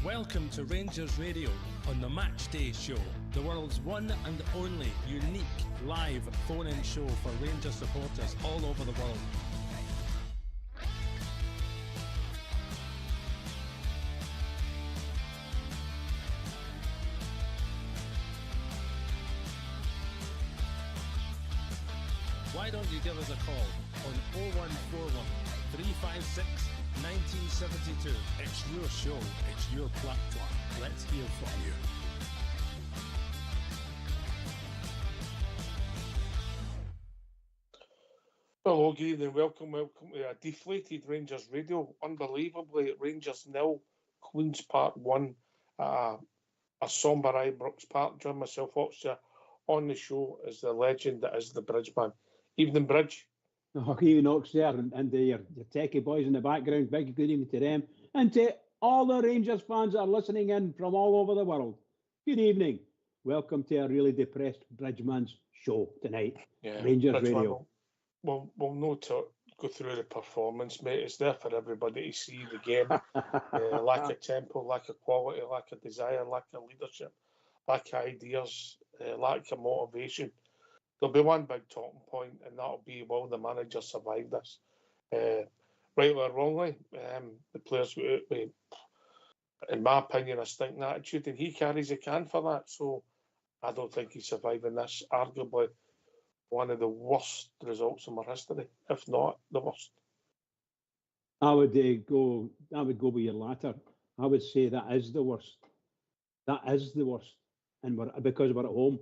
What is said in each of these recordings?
Welcome to Rangers Radio on the Matchday show, the world's one and only unique live phone-in show for Rangers supporters all over the world. Why don't you give us a call on 0141 356 1972. It's your show, it's your platform. Let's hear from you. Hello, good evening. Welcome to a deflated Rangers Radio. Unbelievably, Rangers 0, Queen's Park 1, a sombre Ibrox Park. Join myself, Oxford, on the show is the legend that is the Bridgeman. Evening, Bridge. Oh, evening, Oxford, and your techie boys in the background. Big good evening to them. And to all the Rangers fans that are listening in from all over the world. Good evening. Welcome to a really depressed Bridgeman's show tonight. Yeah, Rangers Bridgeman, Radio. We'll not go through the performance, mate. It's there for everybody to see the game. Lack of tempo, lack of quality, lack of desire, lack of leadership, lack of ideas, lack of motivation. There'll be one big talking point, and that'll be, will the manager survive this? Rightly or wrongly, the players, in my opinion, a stinking attitude, and he carries a can for that. So I don't think he's surviving this. Arguably one of the worst results in our history, if not the worst. I would go with your latter. I would say that is the worst. That is the worst, and because we're at home.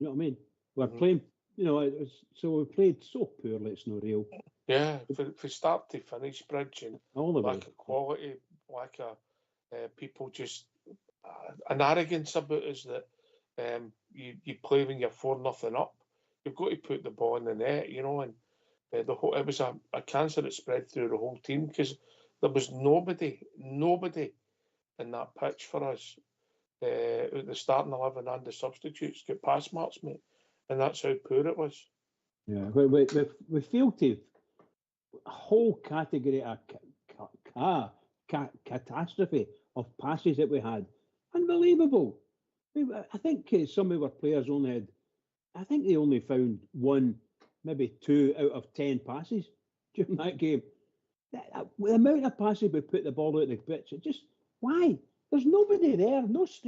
You know what I mean? We're playing, so we played so poorly, it's not real. Yeah, for start to finish, Bridge, and all the lack of quality, lack of people just, an arrogance about us that you play when you're 4-0 up. You've got to put the ball in the net, and it was a cancer that spread through the whole team because there was nobody in that pitch for us. The starting 11 and the substitutes got pass marks, mate. And that's how poor it was. Yeah, we failed to a whole category of catastrophe of passes that we had. Unbelievable. I think some of our players they only found one, maybe 2 out of 10 passes during that game. The amount of passes we put the ball out of the pitch, why? There's nobody there, there's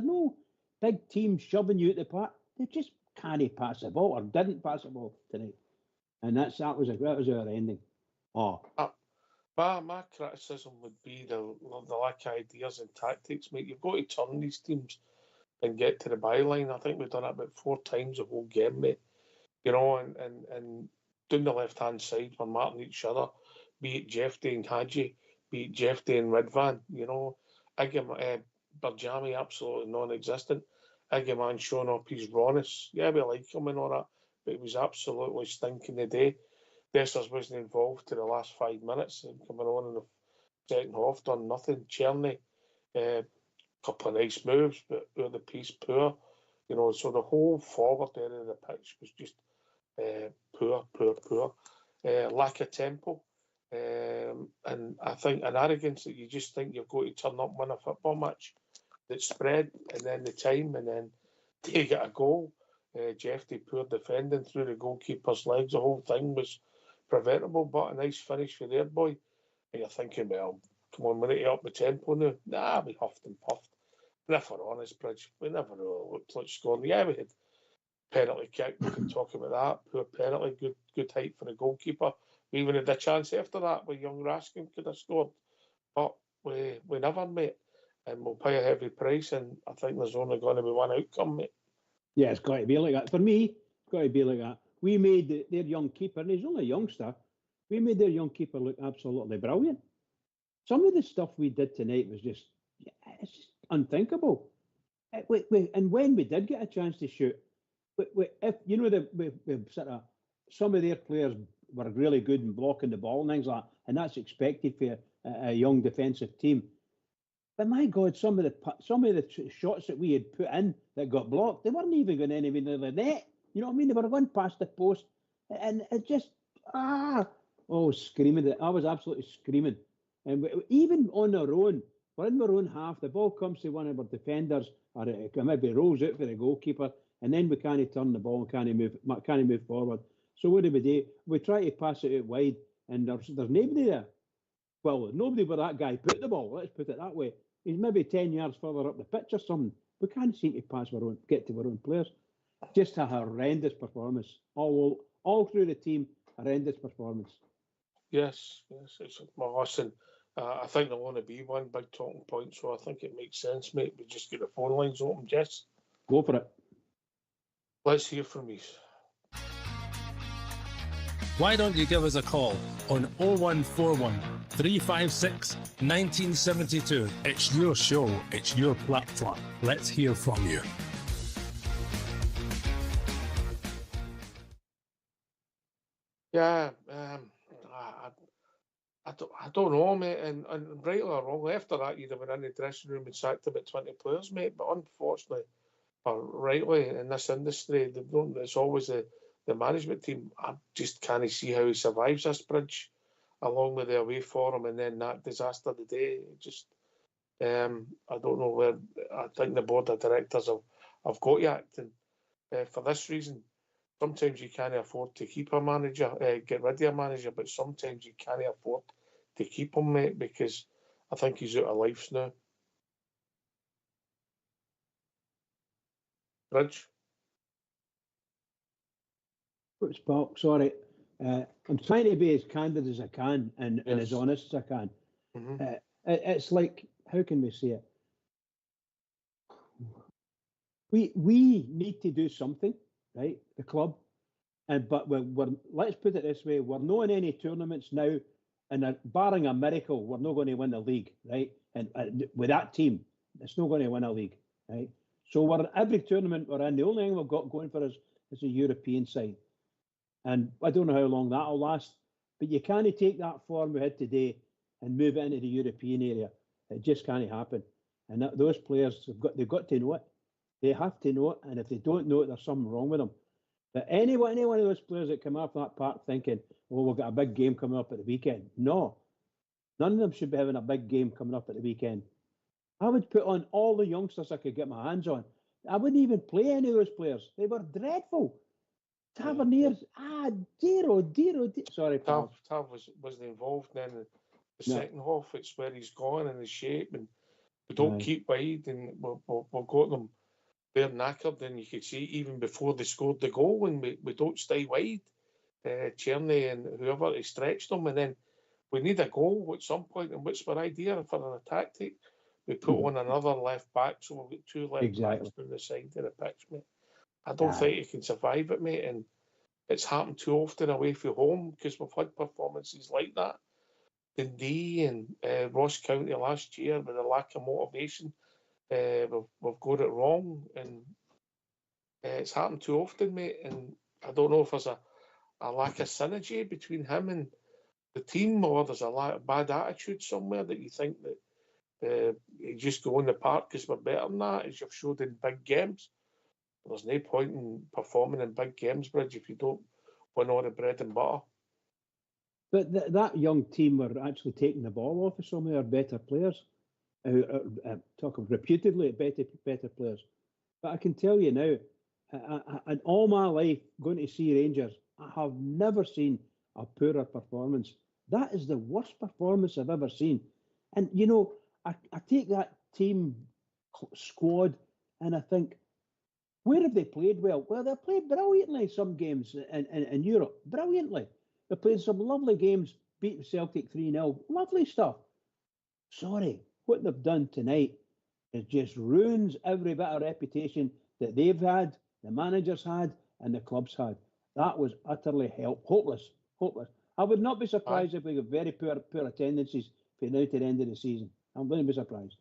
no big team shoving you at the park. They just can't pass the ball or didn't pass the ball tonight, and that was our ending. My criticism would be the lack of ideas and tactics, mate. You've got to turn these teams and get to the byline. I think we've done it about 4 times the whole game, mate. And down the left hand side, we're marking each other, be it Jeffrey and Hadji, be it Jeffrey and Redvan. Barjami absolutely non-existent. Iggyman showing up his rawness. Yeah, we like him and all that, but it was absolutely stinking the day. Dessers wasn't involved to the last 5 minutes and coming on in the second half, done nothing. Cherny, couple of nice moves, but the piece poor. So the whole forward area of the pitch was just poor. Lack of tempo. And I think an arrogance that you just think you've got to turn up and win a football match. That spread, and then the time, and then they get a goal. Jeffrey poor defending through the goalkeeper's legs. The whole thing was preventable, but a nice finish for their boy. And you're thinking, well, come on, we need to up the tempo now. Nah, we huffed and puffed. And if we're honest, Bridge, we never really looked like scoring. Yeah, we had penalty kick. We can talk about that. Poor penalty, good height for the goalkeeper. We even had a chance after that where young Raskin could have scored, but we never, mate. And we'll pay a heavy price, and I think there's only going to be one outcome, mate. Yeah, it's got to be like that. For me, it's got to be like that. We made their young keeper, and he's only a youngster, we made their young keeper look absolutely brilliant. Some of the stuff we did tonight was it's just unthinkable. And when we did get a chance to shoot, some of their players were really good in blocking the ball and things like that, and that's expected for a young defensive team. But my God, some of the shots that we had put in that got blocked, they weren't even going anywhere near the net. You know what I mean? They were going past the post, and it just screaming! I was absolutely screaming. And even on our own, we're in our own half, the ball comes to one of our defenders, or it maybe rolls out for the goalkeeper, and then we can't turn the ball, can't move forward. So what do? We try to pass it out wide, and there's nobody there. Well, nobody but that guy put the ball, let's put it that way. He's maybe 10 yards further up the pitch or something. We can't seem to get to our own players. Just a horrendous performance. All through the team, horrendous performance. Yes. Well, listen, I think there'll only be one big talking point, so I think it makes sense, mate. We just get the phone lines open, Jess. Go for it. Let's hear from you. Why don't you give us a call on 0141 356 1972? It's your show, it's your platform. Let's hear from you. Yeah, I don't know, mate. And rightly or wrongly, after that, you'd have been in the dressing room and sacked about 20 players, mate. But unfortunately, or rightly, in this industry, it's always the management team. I just can't see how he survives this bridge, along with the away form and then that disaster today. I don't know where. I think the board of directors have got you acting for this reason. Sometimes you can't afford to keep a manager, get rid of a manager, but sometimes you can't afford to keep him, mate, because I think he's out of life now. Bridge? Spock, sorry. I'm trying to be as candid as I can and as honest as I can. Mm-hmm. It's like, how can we say it? We need to do something, right? The club, but we're let's put it this way: we're not in any tournaments now, and barring a miracle, we're not going to win the league, right? And with that team, it's not going to win a league, right? So we're in every tournament we're in. The only thing we've got going for us is a European side, and I don't know how long that'll last. But you can't take that form we had today and move it into the European area. It just can't happen. And those players they've got to know it. They have to know it, and if they don't know it, there's something wrong with them. But any one of those players that come off that park thinking, "Oh, we've got a big game coming up at the weekend," no, none of them should be having a big game coming up at the weekend. I would put on all the youngsters I could get my hands on. I wouldn't even play any of those players. They were dreadful. Taverniers, dear. Sorry, pal. Tav wasn't involved then in the second half. It's where he's gone and his shape, and we don't keep wide, and we've got them. They're knackered, and you could see even before they scored the goal when we don't stay wide. Tierney and whoever, he stretched them, and then we need a goal at some point. And what's our idea for an tactic? We put on another left back, so we've got two left backs down the side of the pitch, mate. I don't think you can survive it, mate. And it's happened too often away from home because we've had performances like that. Dundee and Ross County last year with a lack of motivation. We've got it wrong, and it's happened too often, mate. And I don't know if there's a lack of synergy between him and the team, or there's a bad attitude somewhere that you think that you just go in the park because we're better than that, as you've showed in big games. There's no point in performing in big games, Bridge, if you don't win all the bread and butter. But that young team were actually taking the ball off of some of our better players. Talking reputedly better players. But I can tell you now, in all my life going to see Rangers, I have never seen a poorer performance. That is the worst performance I've ever seen. And, you know, I take that team squad and I think, where have they played well? Well, they played brilliantly some games in Europe. Brilliantly. They played some lovely games, beat Celtic 3-0. Lovely stuff. Sorry, what they've done tonight is just ruins every bit of reputation that they've had, the managers had, and the clubs had. That was utterly hopeless. I would not be surprised if we got very poor attendances from now to the end of the season. I wouldn't be surprised.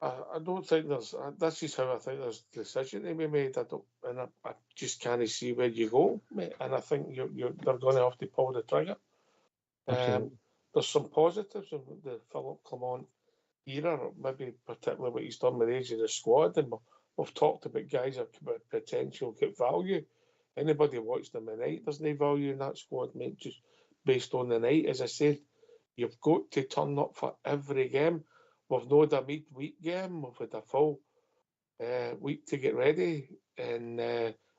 I don't think there's. This is how I think there's a decision to be made. I just can't see where you go, mate. And I think they're going to have to pull the trigger. There's some positives in the Philip Clement era, maybe particularly what he's done with the age of the squad. And we've talked about guys that have potential, get value. Anybody watch them tonight, there's no value in that squad, mate, just based on the night. As I said, you've got to turn up for every game. we've not had a midweek game. We've had a full week to get ready and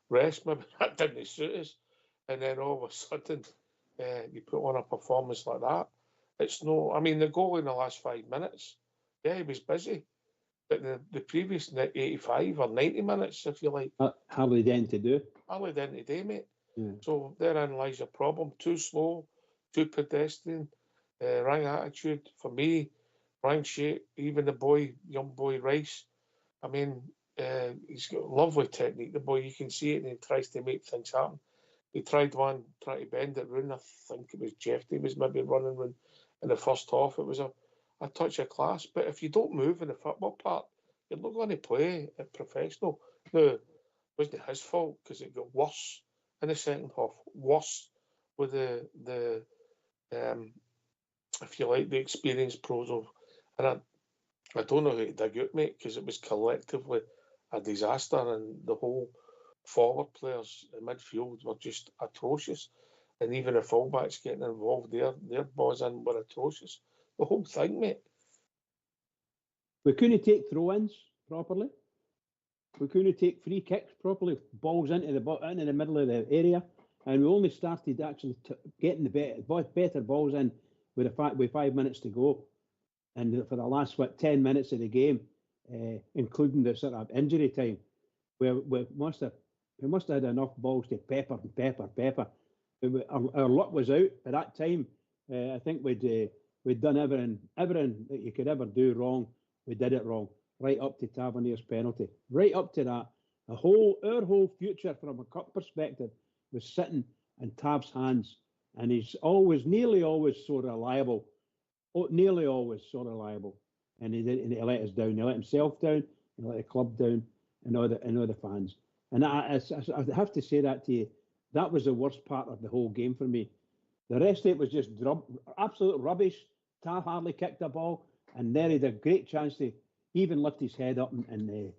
rest. Maybe that didn't suit us. And then all of a sudden, you put on a performance like that. It's no, I mean, the goal in the last 5 minutes, yeah, he was busy. But the previous 85 or 90 minutes, if you like, hardly then to do. hardly then today, mate. Yeah. So therein lies your problem. Too slow, too pedestrian, wrong attitude. For me, wrong shape. Even the young boy Rice, I mean, he's got lovely technique. The boy, you can see it, and he tries to make things happen. He tried one, trying to bend it round. I think it was Jeffrey was maybe running round in the first half. It was a touch of class. But if you don't move in the football part, you're not going to play at professional. Now, it wasn't his fault because it got worse in the second half. Worse with the if you like, the experienced pros of, and I don't know how to dig out, mate, because it was collectively a disaster, and the whole forward players in midfield were just atrocious, and even the fullbacks getting involved, their balls in were atrocious. The whole thing, mate. We couldn't take throw-ins properly. We couldn't take free kicks properly. Balls into the middle of the area, and we only started actually getting the better balls in with 5 minutes to go, and for the last 10 minutes of the game, including the sort of injury time, we must have had enough balls to pepper. Our luck was out at that time. I think we'd done everything that you could ever do wrong. We did it wrong, right up to Tavernier's penalty, right up to that. Our whole future from a cup perspective was sitting in Tav's hands, and he's nearly always so reliable, and he let us down. He let himself down, he let the club down, and all the fans. And I have to say that to you, that was the worst part of the whole game for me. The rest of it was just absolute rubbish. Tav hardly kicked the ball, and there he had a great chance to even lift his head up and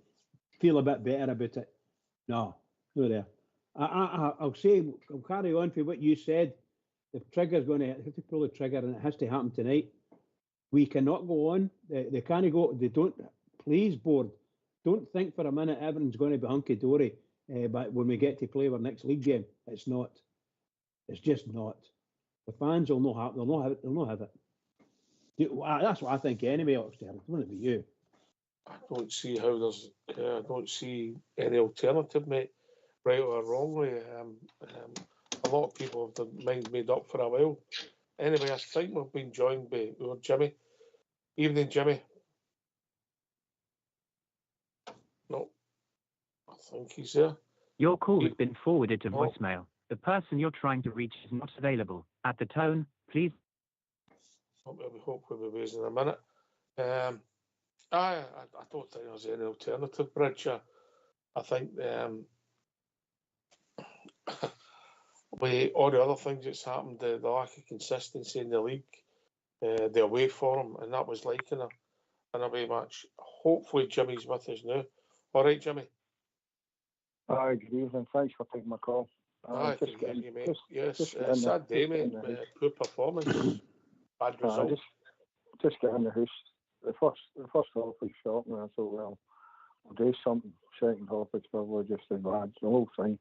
feel a bit better about it. No there. I'll carry on for what you said. The trigger's going to have to pull the trigger, and it has to happen tonight. We cannot go on. They can't go. They don't. Please, board, don't think for a minute everything's going to be hunky dory. But when we get to play our next league game, it's not. It's just not. The fans will not have. They'll not have it. That's what I think anyway. It wouldn't be you. I don't see how there's. I don't see any alternative, mate. Right or wrongly. A lot of people have their mind made up for a while. Anyway, I think we've been joined by our Jimmy. Evening, Jimmy. No, I think he's there. Your call has been forwarded to voicemail. The person you're trying to reach is not available. At the tone, please. We hope we'll be waiting a minute. I don't think there's any alternative, Bridge. I think with all the other things that's happened, the lack of consistency in the league, the away form, and that was like in an away match. Hopefully Jimmy's with us now. All right, Jimmy. Hi, good evening. Thanks for taking my call. I can hear you, mate. Yes, sad day, mate. Poor performance. Bad result. Just getting the house. The first half was short, and I thought, well, I'll do something. Second half, it's probably just as bad. The whole thing.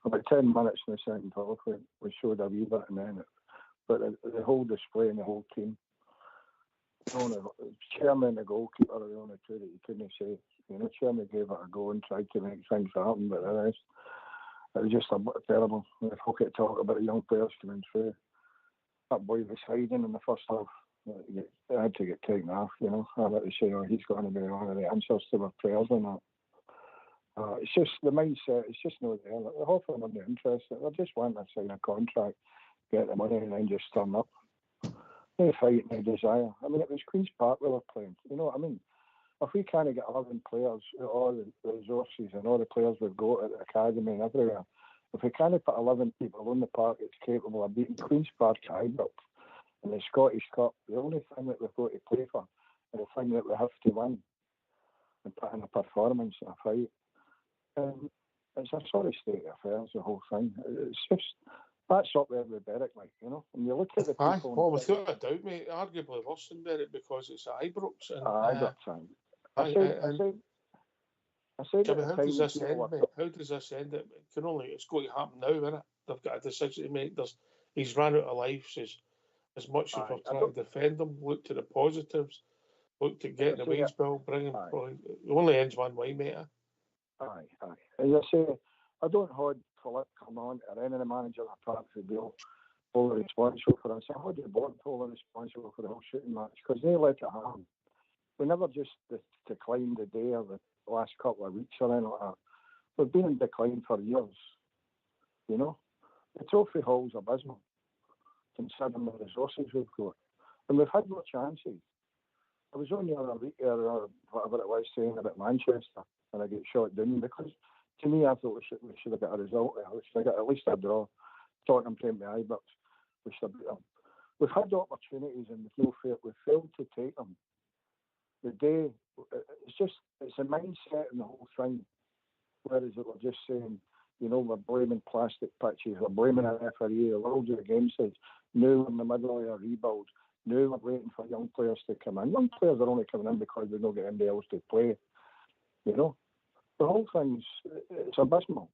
About 10 minutes in the second half, we showed a wee bit, and then but the whole display and the whole team. The chairman and the goalkeeper are the only two that you couldn't say. Chairman gave it a go and tried to make things happen, but the rest, it was just a bit terrible. If we could talk about the young players coming through, that boy was hiding in the first half. It had to get taken off, I like to say, he's going to be one of the answers to our prayers and that. It's just the mindset, it's just not there. The whole thing I'm not interested. I just want to sign a contract, get the money, and then just turn up. No fight, no desire. I mean, it was Queen's Park we were playing. You know what I mean? If we can't get 11 players, all the resources and all the players we've got at the academy and everywhere, if we can't put 11 people on the park that's capable of beating Queen's Park Ibrox in the Scottish Cup, the only thing that we've got to play for and the thing that we have to win and put in a performance and a fight. It's a sorry state of affairs, the whole thing. It's just That's up there with Berwick, like, you know. And you look at the Aye, people. well, without a doubt, mate, arguably worse than Berwick because it's at Ibrox. And, I said Jimmy, at the how time does this people end, were mate? How does this end? It's going to happen now, isn't it? They've got a decision to make. He's ran out of lives. As much as we're trying to defend him, look to the positives, look to getting the wage bill, bring him. It only ends one way, mate. Aye. As I say, I don't hold Philip come on or any of the manager apart from Bill fully responsible for us. I hold the board fully responsible for the whole shooting match because they let it happen. We never just declined the day or the last couple of weeks or anything like that. We've been in decline for years, you know. The trophy hall's abysmal, considering the resources we've got. And we've had no chances. I was on the other week or whatever it was saying about Manchester and I get shot down because to me I thought we should have got a result there. We should have got at least a draw. Tottenham came to Ibrox. We should have beat them. We've had opportunities and we've failed to take them. The day, it's a mindset and the whole thing. Whereas we're just saying, you know, we're blaming plastic pitches, we're blaming a referee, the world of the game says, now we're in the middle of a rebuild, now we're waiting for young players to come in. Young players are only coming in because they don't get anybody else to play, you know. The whole thing's, it's abysmal.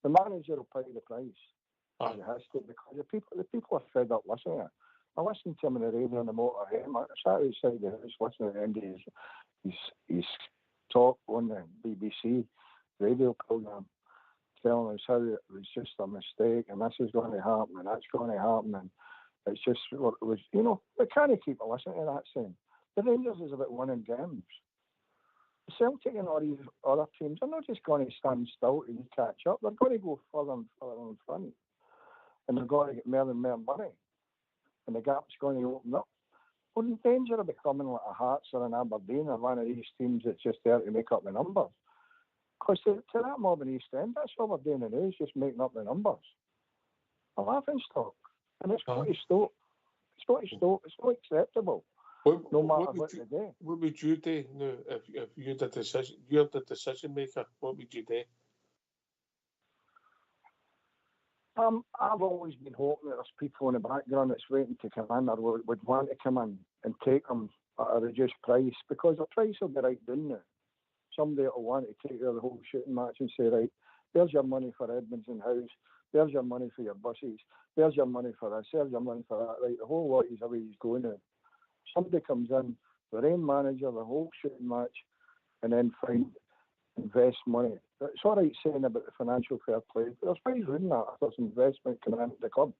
The manager will pay the price. He has to, because the people are fed up listening to it. I listened to him on the radio on the motorway. I sat outside the house listening to the end of his talk on the BBC radio programme, telling us how it was just a mistake and this is going to happen and that's going to happen. And it's just, it was, you know, we can't keep listening to that saying. The Rangers is about winning games. Celtic and all these other teams are not just going to stand still to catch up. They're going to go further and further in front. And they're going to get more and more money. And the gap's going to open up. We're in danger of becoming like a Hearts or an Aberdeen or one of these teams that's just there to make up the numbers. Because to that mob in East End, that's all we're doing now, is just making up the numbers. A laughing stock. And it's got to stop. It's got to stop. It's not acceptable. No matter what you do. What would you do now if you're the decision maker? What would you do? I've always been hoping that there's people in the background that's waiting to come in or would want to come in and take them at a reduced price because the price will be right down there. Somebody will want to take the whole shooting match and say, right, there's your money for Edmonton House, there's your money for your buses, there's your money for this, there's your money for that. Right, the whole lot is the way he's going now. Somebody comes in, the rain manager, the whole shooting match, and then invest money. It's all right saying about the financial fair play, but there's ways around that if there's investment coming into the club.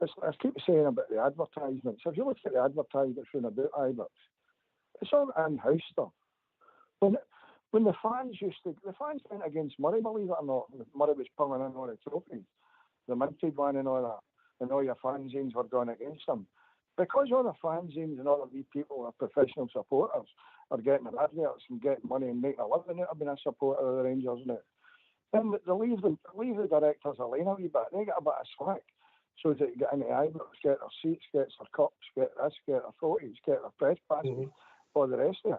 I keep saying about the advertisements. If you look at the advertisements from about Ibrox, it's all in-house stuff. When the fans went against Murray, believe it or not, Murray was pulling in all the trophies, the minted one and all that, and all your fanzines were going against them. Because all the fanzines and all of these people are professional supporters are getting adverts and getting money and making a living out of being a supporter of the Rangers now. Then they leave the directors alone a wee bit. They get a bit of slack so that they get into Ibrox, get their seats, get their cups, get this, get their photos, get their press passes, all the rest of it.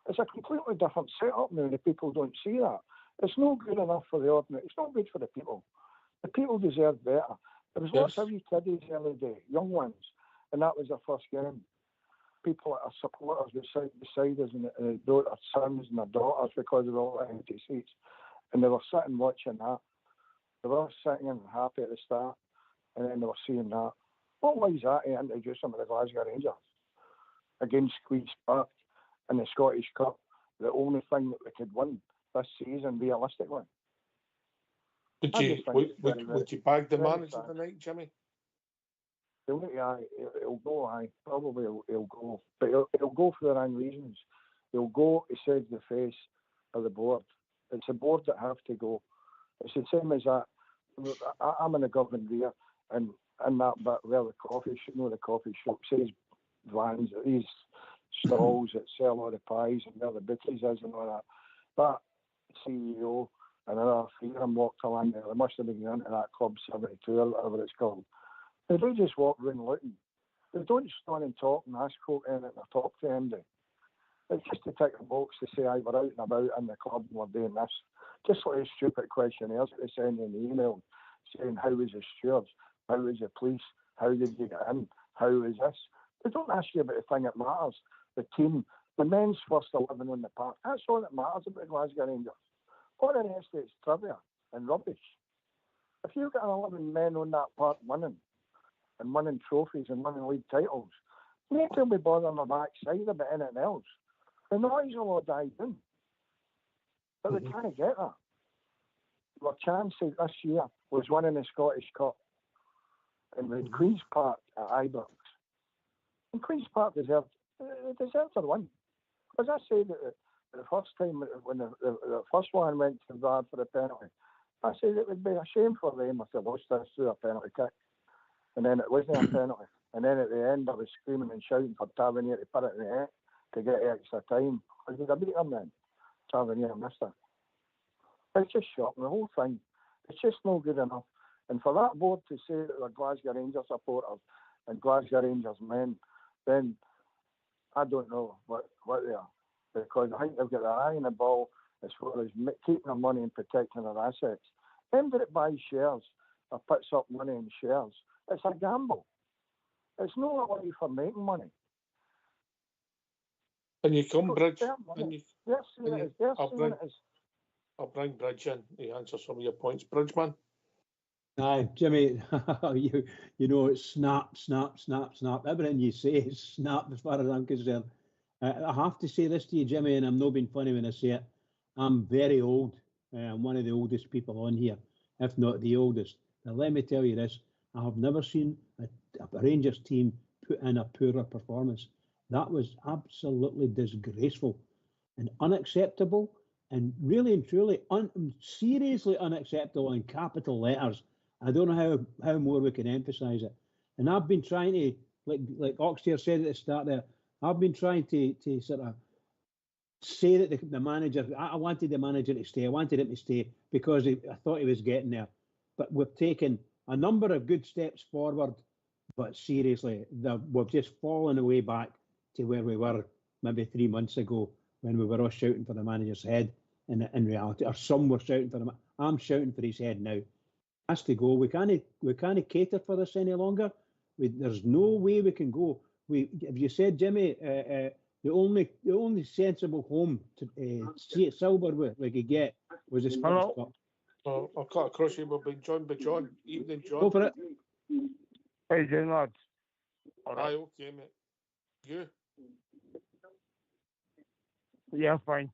It's a completely different setup now and the people don't see that. It's not good enough for the ordinary. It's not good for the people. The people deserve better. There was lots of wee kiddies the other day, young ones, and that was their first game. People that are supporters beside us and their sons and their daughters because of all the empty seats. And they were sitting watching that. They were all sitting and happy at the start, and then they were seeing that. What was that to introduce them to the Glasgow Rangers against Queen's Park in the Scottish Cup, the only thing that we could win this season realistically? Would you bag the manager tonight, Jimmy? He'll go, probably he'll go. But he'll go for the wrong reasons. He'll go, he says, the face of the board. It's the board that have to go. It's the same as that. I'm in a government there, and in that bit where the coffee shop says vans, these stalls that sell all the pies and where the butcheries is and all that. That CEO and another three of them walked along there. They must have been into that Club 72 or whatever it's called. They don't just walk around looking. They don't stand and talk and ask folk anything or talk to anybody. It's just to tick a box to say, we're out and about in the club and we're doing this. Just like a stupid questionnaires that they send in the email saying how was the stewards, how was the police, how did you get in, how was this. They don't ask you about the thing that matters, the team, the men's first 11 on the park. That's all that matters about Glasgow Rangers. All the rest of it's trivia and rubbish. If you've got 11 men on that park winning, and winning trophies and winning league titles, make them be bothering the backside about anything else. The noise will all die down. But we can't get that. Our chance this year was winning the Scottish Cup. And we had Queen's Park at Ibrox. And Queen's Park deserved to win. As I said the first time when the first one went to Brad for the penalty, I said it would be a shame for them if they lost this through a penalty kick. And then it wasn't a penalty. And then at the end, I was screaming and shouting for Tavernier to put it in the net to get extra time. I did I beat him then? Tavernier missed it. It's just shocking, the whole thing. It's just no good enough. And for that board to say that they're Glasgow Rangers supporters and Glasgow Rangers men, then I don't know what they are. Because I think they've got their eye on the ball as far as keeping their money and protecting their assets. Them that buys shares or puts up money in shares, it's a gamble. It's not a way for making money. And you come, Bridge. Yes, it is. I'll bring Bridge in to answer some of your points. Bridgeman. Aye, Jimmy, you know, it's snap, snap, snap, snap. Everything you say is snap as far as I'm concerned. I have to say this to you, Jimmy, and I'm not being funny when I say it. I'm very old. I'm one of the oldest people on here, if not the oldest. Now, let me tell you this. I have never seen a Rangers team put in a poorer performance. That was absolutely disgraceful and unacceptable, and really and truly seriously unacceptable in capital letters. I don't know how more we can emphasise it. And I've been trying to, like Oxtear said at the start there, I've been trying to sort of say that the manager, I wanted the manager to stay. I wanted him to stay because I thought he was getting there. But we've taken a number of good steps forward, but seriously, we've just fallen away back to where we were maybe 3 months ago when we were all shouting for the manager's head in reality, or some were shouting for him. I'm shouting for his head now. Has to go. We can't cater for this any longer. There's no way we can go. If you said, Jimmy, the only sensible home to see it silver we could get was the Scottish Cup. I'll cut across you. We've been joined by John. Evening, John. Go for it. How you doing, lads? Aye, okay, mate. You? Yeah, fine.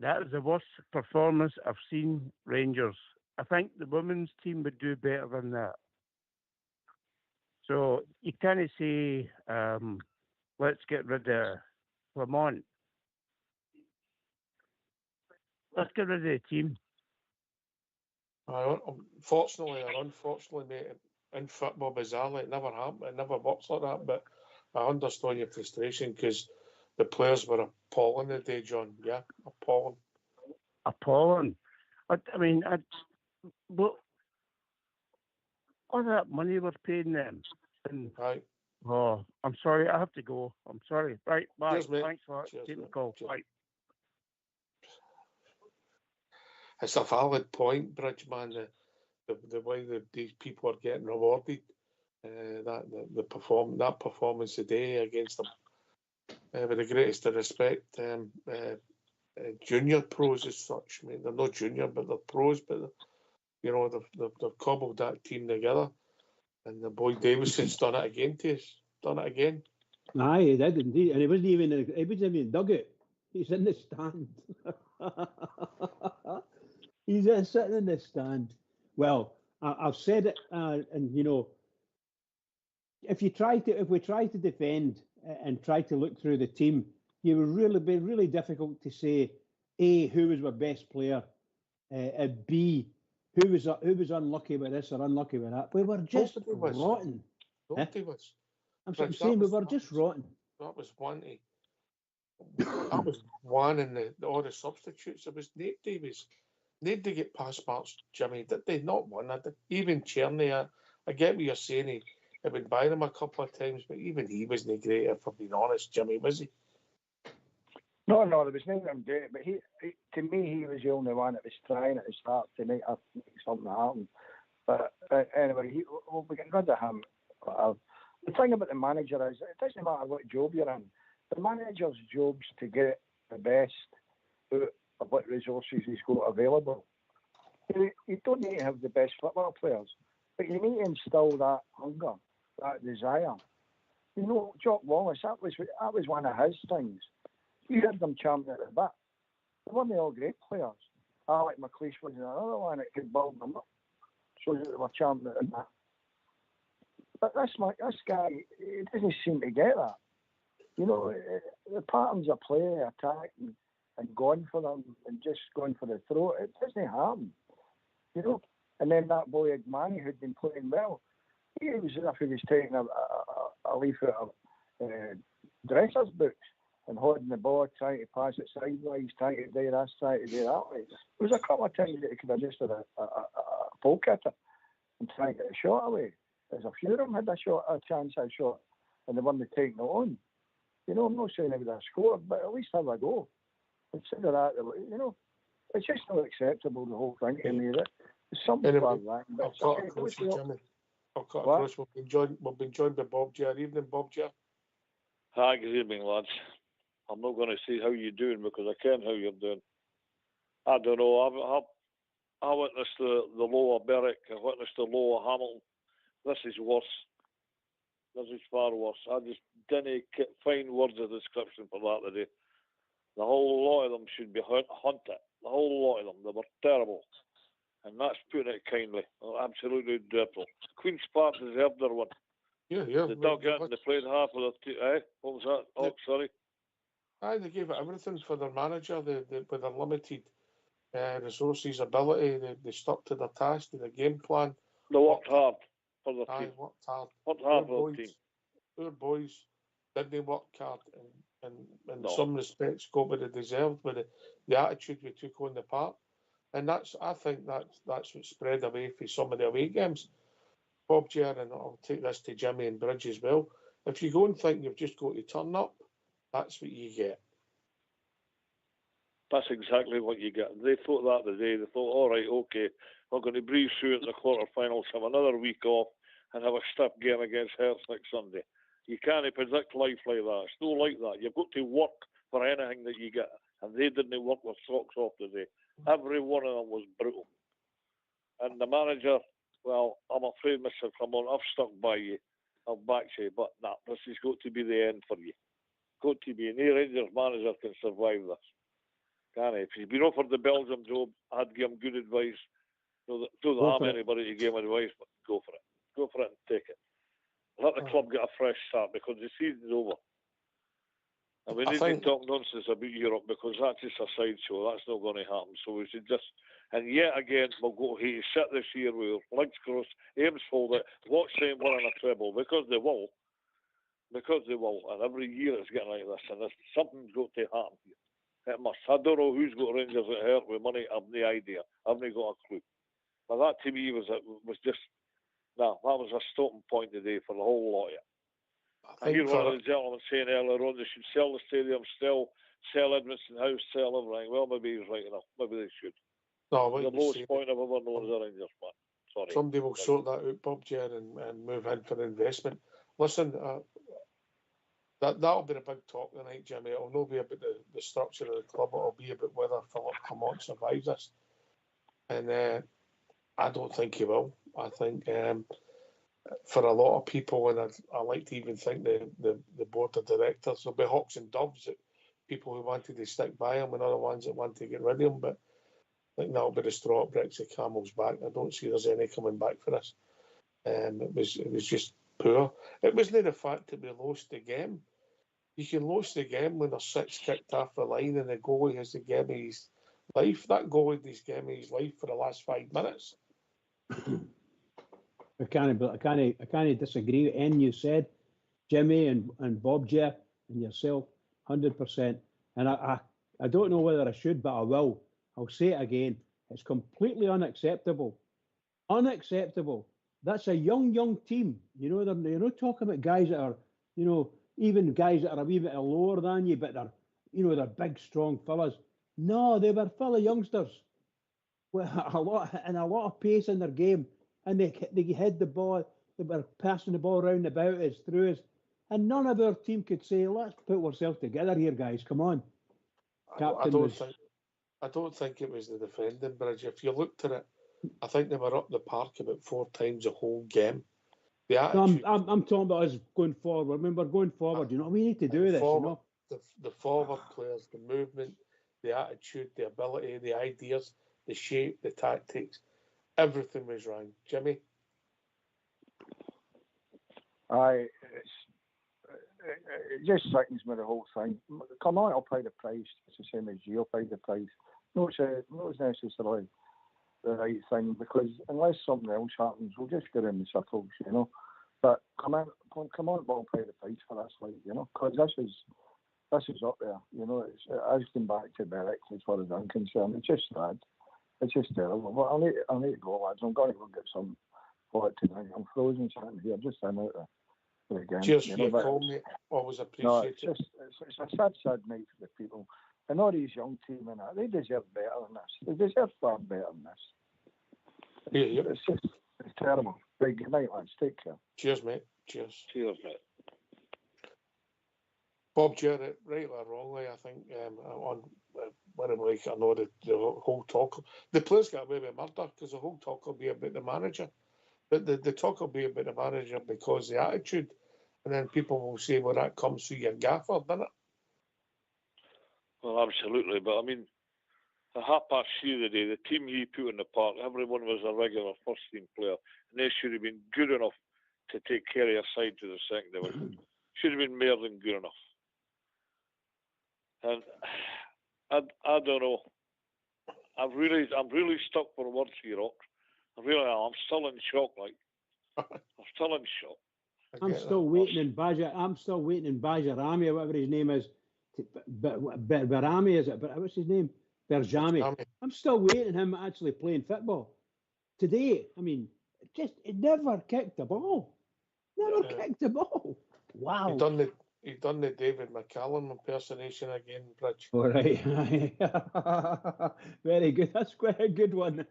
That is the worst performance I've seen Rangers. I think the women's team would do better than that. So you can't say, let's get rid of Clement. Let's get rid of the team. Fortunately or unfortunately, mate, in football, bizarrely, it never happened. It never works like that. But I understand your frustration because the players were appalling today, John. Yeah, appalling. Appalling. I mean, but all that money we're paying them. And, right. Oh, I'm sorry. I have to go. I'm sorry. Right, bye. Cheers, mate. Thanks for taking the call. Cheers. Bye. It's a valid point, Bridgeman. The way that these people are getting rewarded, that performance today against them, with the greatest of respect, junior pros as such. I mean, they're not junior, but they're pros. But they've cobbled that team together, and the boy Davison's done it again to us. Done it again. Aye, he did indeed, and he wasn't even in dugout. He's in the stand. He's sitting in the stand. Well, I've said it, and you know, if we try to defend and try to look through the team, it would really be really difficult to say A, who was our best player, B, who was unlucky with this or unlucky with that. We were just rotten. Nobody was. I'm saying we were just rotten. That was one. That was one in all the substitutes. It was nobody get past marks, Jimmy. Did they not one? Even Cherney, I get what you're saying. He been by them a couple of times, but even he wasn't great, if I'm being honest, Jimmy, was he? No, there was nothing of great, but he, to me, he was the only one that was trying at the start to make something happen. But anyway, we get rid of him. The thing about the manager is, it doesn't matter what job you're in. The manager's job's to get the best out of what resources he's got available. You don't need to have the best football players, but you need to instill that hunger, that desire. You know, Jock Wallace, that was one of his things. You heard them chanting at the bit. They weren't all great players. Alec McLeish was another one that could build them up. So they were chanting at the bit. But this guy, he doesn't seem to get that. You know, the patterns of play, attacking and going for them and just going for the throat, it doesn't happen. You know, and then that boy Manny who'd been playing well, he was as if he was taking a leaf out of dresser's books and holding the ball, trying to pass it sideways, trying to do this, trying to do that way. There was a couple of times that he could have just had a poke at it and try to get a shot away. There's a few of them had a chance at a shot, and they weren't taking it on. You know, I'm not saying they would have scored, but at least have a go. Instead of that, you know, it's just not acceptable, the whole thing to me. There's something Anyway, wrong. I'll cut across you, Jimmy. I'll cut across. We've been joined by Bob Ger. Evening, Bob Ger. Hi, good evening, lads. I'm not going to say how you're doing because I can't how you're doing. I don't know. I witnessed the low of Berwick. I witnessed the low of Hamilton. This is worse. This is far worse. I just didn't find words of description for that today. The whole lot of them should be hunted. The whole lot of them. They were terrible. And that's putting it kindly. Absolutely dreadful. Queen's Park deserved their one. Yeah. They dug in and they played half of their what was that? Oh, sorry. Aye, they gave it everything for their manager. With their limited resources, ability, they stuck to their task, to their game plan. They worked hard for their team. Worked hard. Worked hard for their team. Poor boys didn't work hard and in No. some respects got what they deserved with the attitude we took on the park. And I think that's what spread away for some of the away games. Bob Ger, and I'll take this to Jimmy and Bridge as well. If you go and think you've just got to turn up, that's what you get. That's exactly what you get. They thought that today. They thought, all right, okay, we're going to breeze through it in the quarterfinals, have another week off, and have a stiff game against Hearts next Sunday. You can't predict life like that. It's not like that. You've got to work for anything that you get, and they didn't work their socks off today. Every one of them was brutal. And the manager, well, I'm afraid, Mr. Clement, I've stuck by you. I'll back you, but nah, this has got to be the end for you. Got to be. No Rangers manager can survive this. Can he? If he's been offered the Belgium job, I'd give him good advice. Don't harm anybody to give him advice, but go for it. Go for it and take it. Let the club get a fresh start because the season's over. And we need to talk nonsense about Europe because that's just a sideshow. That's not going to happen. So we should just, and yet again, we'll go here, sit this year with legs crossed, aims folded, watch them winning a treble because they will. Because they will. And every year it's getting like this. And something's got to happen here. It must. I don't know who's got Rangers at heart with money. I've no idea. I've not got a clue. But that to me was just, that was a stopping point today for the whole lot of it. I hear one of the gentlemen saying earlier on they should sell the stadium, sell Edmondson House, sell everything. Well, maybe he's right enough. Maybe they should. No, the lowest point I've ever known as a Rangers fan. Sorry. Somebody will sort that out, Bob Ger, and move in for investment. Listen, that'll be a big talk tonight, Jimmy. It'll not be about the structure of the club. It'll be about whether Philip Clement survives this. And I don't think he will. I think for a lot of people, and I like to even think the board of directors, there'll be hawks and doves, people who wanted to stick by him and other ones that want to get rid of him. But I think that'll be the straw that breaks the camel's back. I don't see there's any coming back for us. It was just poor. It wasn't the fact that we lost the game. You can lose the game when there's 6 kicked off the line and the goalie has the game of his life. That goalie has the game of his life for the last 5 minutes. I can't disagree with anything you said, Jimmy and Bob Ger and yourself, 100%. And I don't know whether I should, but I will. I'll say it again. It's completely unacceptable. Unacceptable. That's a young team. You know, they're not talking about guys that are, you know, even guys that are a wee bit lower than you, but they're big, strong fellas. No, they were full of youngsters with a lot of pace in their game, and they had the ball. They were passing the ball round about us, through us, and none of our team could say, "Let's put ourselves together here, guys. Come on." I don't think it was the defending, Bridge. If you looked at it, I think they were up the park about 4 times the whole game. The attitude. No, I'm talking about us going forward. When we're going forward, we need to do this. Forward, the forward players, the movement, the attitude, the ability, the ideas, the shape, the tactics, everything was right. Jimmy? It just sickens me, the whole thing. Come on, I'll pay the price. It's the same as you'll pay the price. No, it's necessarily the right thing, because unless something else happens, we'll just get in the circles, But come on, we'll pay the price for this, because this is up there, It's going back to Berwick as far as I'm concerned. It's just sad. It's just terrible. But I need to go, lads. I'm going to go get some for it tonight. I'm frozen sitting here, just in out the game. Cheers for your call, mate. Always appreciate it. It's a sad night for the people. And all these young team and that, they deserve better than this. They deserve far better than this. Yeah. It's terrible. Right, good night, lads. Take care. Cheers, mate. Cheers. Cheers, mate. Bob Jarrett, rightly or wrongly, I think, on whatever I know the whole talk. The players got away with murder because the whole talk will be about the manager. But the talk will be about the manager because the attitude, and then people will say, well, that comes through your gaffer, doesn't it? Well, absolutely. But, I mean, at 3:30 the day, the team he put in the park, everyone was a regular first-team player, and they should have been good enough to take care of your side to the second division. Should have been more than good enough. And I don't know. I'm really stuck for words here, Rock. I really am. I'm still in shock, I'm still in shock. I'm still waiting in Bajirami, or whatever his name is. Barami, is it? But what's his name? Berjami. I'm still waiting him actually playing football. Today, I mean, it never kicked the ball. Kicked the ball. Wow. He done the David McCallum impersonation again, Bridge. All right. Very good. That's quite a good one.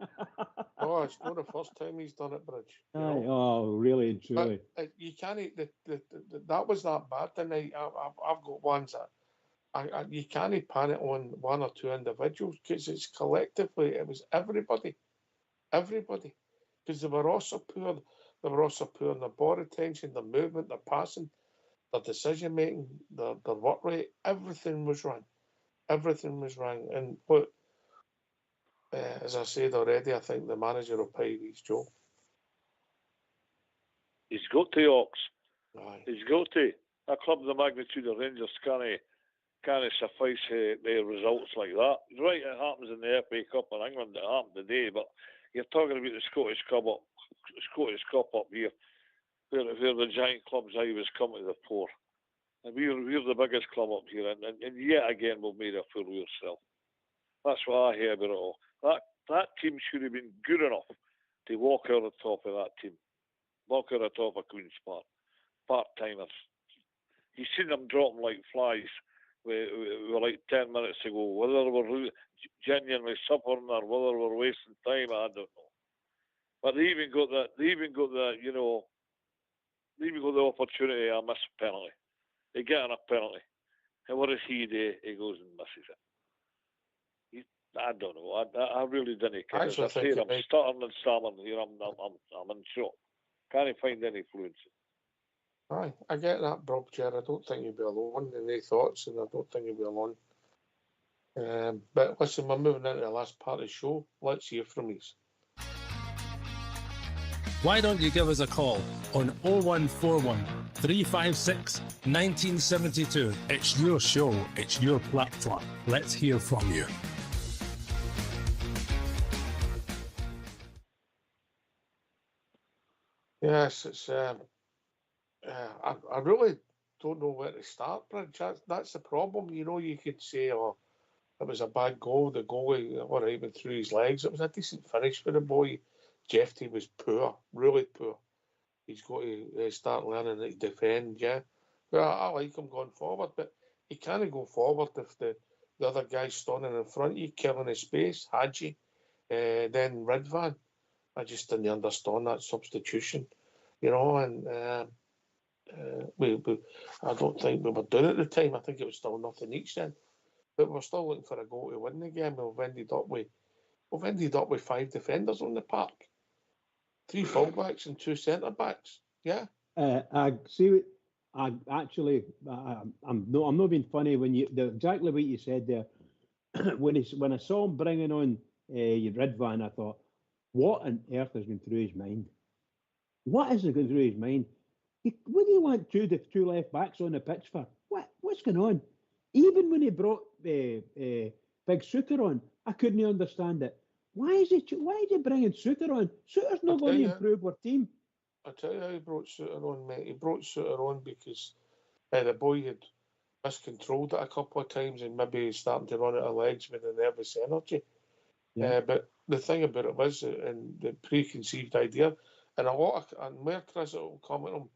Oh, it's not the first time he's done it, Bridge. Oh, really and truly. But you can't. That was that bad tonight. I've got ones that you can't pan it on one or two individuals because it's collectively. It was everybody, because they were also poor. They were also poor in their ball retention, their movement, their passing, their decision making, their work rate. Everything was wrong. And look, as I said already, I think the manager will pay his job. He's got to, Ox. Aye. He's got to. A club of the magnitude of Rangers can't suffice the results like that. Right, it happens in the FA Cup in England. It happened today, but you're talking about the Scottish Cup up here, where the giant clubs always come to the fore. And we're the biggest club up here, and yet again we've made a fool of ourselves. That's what I hear about it all. That team should have been good enough to walk out the top of that team. Walk out the top of Queen's Park. Part-timers. You've seen them dropping like flies with like 10 minutes ago. Whether we're genuinely suffering or whether we're wasting time, I don't know. But they even got the opportunity to miss a penalty. They get a penalty. And what does he do? He goes and misses it. I don't know. I really didn't care. As I said, I'm stuttering and stammering here. I'm in shock. Can't find any fluency. Aye, I get that, Bob Chair. I don't think you'll be alone in any thoughts, and I don't think you'll be alone. But listen, we're moving into the last part of the show. Let's hear from you. Why don't you give us a call on 0141 356 1972? It's your show, it's your platform. Let's hear from you. Yes, it's. I really don't know where to start, Bridge. That's the problem. You could say, oh, it was a bad goal. The goalie, all right, went through his legs. It was a decent finish for the boy. Jeffy was poor, really poor. He's got to start learning to defend, yeah. Well, I like him going forward, but You can't go forward if the other guy's standing in front of you, killing his space. Hadji, then Ridvan. I just didn't understand that substitution, and I don't think we were doing it at the time. I think it was still nothing each then, but we're still looking for a goal to win the game. We've ended up with 5 defenders on the park, 3 fullbacks and 2 centre backs. Yeah. I see. I'm not being funny when exactly what you said there. when I saw him bringing on Ridvan, I thought, what on earth has been through his mind? What is going through his mind? What do you want two left backs on the pitch for? What's going on? Even when he brought Big Suter on, I couldn't understand it. Why is he bringing Suter on? Suter's not going to improve our team. I'll tell you how he brought Suter on, mate. He brought Suter on because the boy had miscontrolled it a couple of times and maybe he's starting to run out of legs with the nervous energy. Yeah. But the thing about it was, and the preconceived idea, and more criticism will come at him